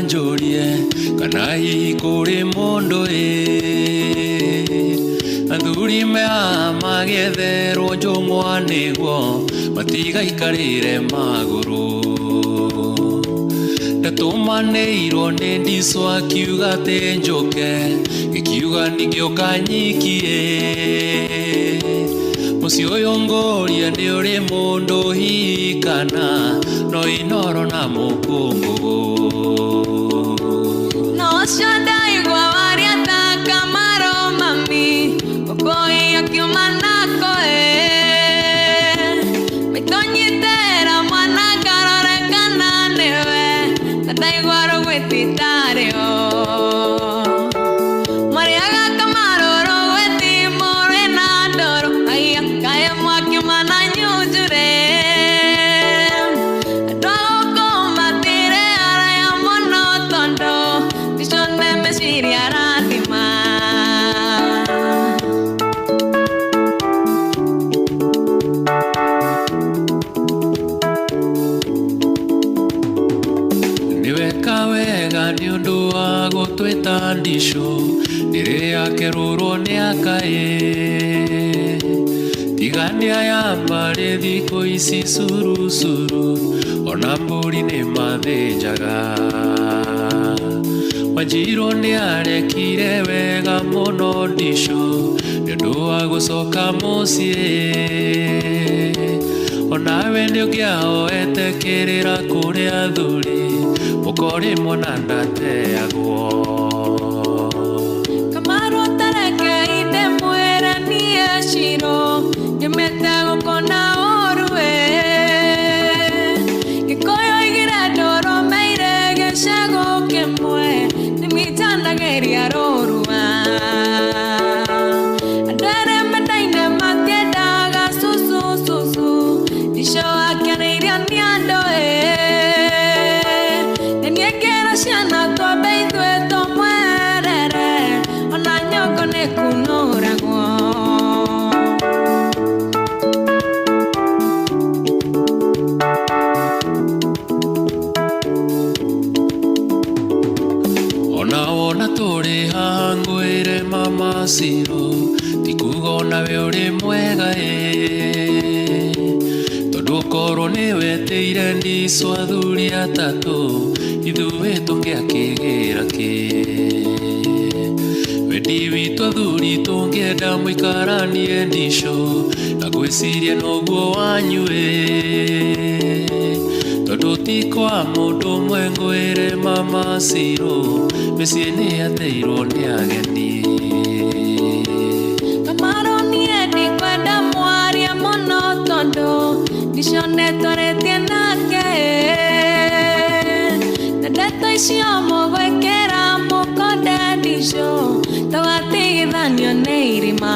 Njorie kana ikuri mundu athuri mea magetherwo njung'wa niguo matigaikarire maguru ndatumanĩirwo nĩ ndicũ akiuga atĩ njoke gĩkiuga ningĩũka nyikie mũciĩ ũyũ ngũria nĩ ũrĩ mũndũ hihi kana no inoro na mũkũngũ Ndaigua wariata kamaro mami Okoi akiuma nako Maitonyitera mwana karorekana niwe Ndaigua rũgwĩtitario Mariaga kamaro rũgwĩti mũrĩ na ndoro Aya kaya mwakiuma na nyunjure Tweta ndicũ rĩrĩa kerũrwo nĩ akaĩ tigania yamba rĩ thikũ ici curũcurũ ona mbũri nĩ mathĩnjaga Wanjirũ nĩ arekire wega mũno ndicũ nĩ ũndũ wa gũcoka mũciĩ onawe nĩ ũngĩahoete kĩrĩra kũrĩ athuri mũkori mwana ndateagwo Kamaro tarekeire mwĩre niĩ Shiro nyumĩte gũkona ũrue Gĩkũyũ igire ndũrũmeire gĩcegũ kĩmwe nĩmitanagĩria rũrua Andũ erĩ mendaine matiendaga cucu Ndicũ akĩrĩirio nĩ andũ Ciana twambe ithuĩ tũmwerere ona nyongo nĩ kunũragwo Ona wona tũrĩ haha ngwĩre mama Shiro ti kuga onawe ũrĩ mwega tondũ okorwo nĩ wetĩire ndicũ athuri atatũ ithuĩ tũngĩakĩgĩra kĩ wendi witũ athuri tũngĩenda mũikaranie ndicũ na ngwĩciria noguo wanyu tondũ ti kwa mũndũ ũmwe ngwĩre mama Shiro mĩciĩ nĩ yateirwo nĩ ageni Kamaro niĩ ndikwenda mwaria mũno tondũ ndicũ nĩtũrĩtie nake Ndeto icio mũgwĩkĩra mũkonde ndicũ tũgatigithanio nĩ irima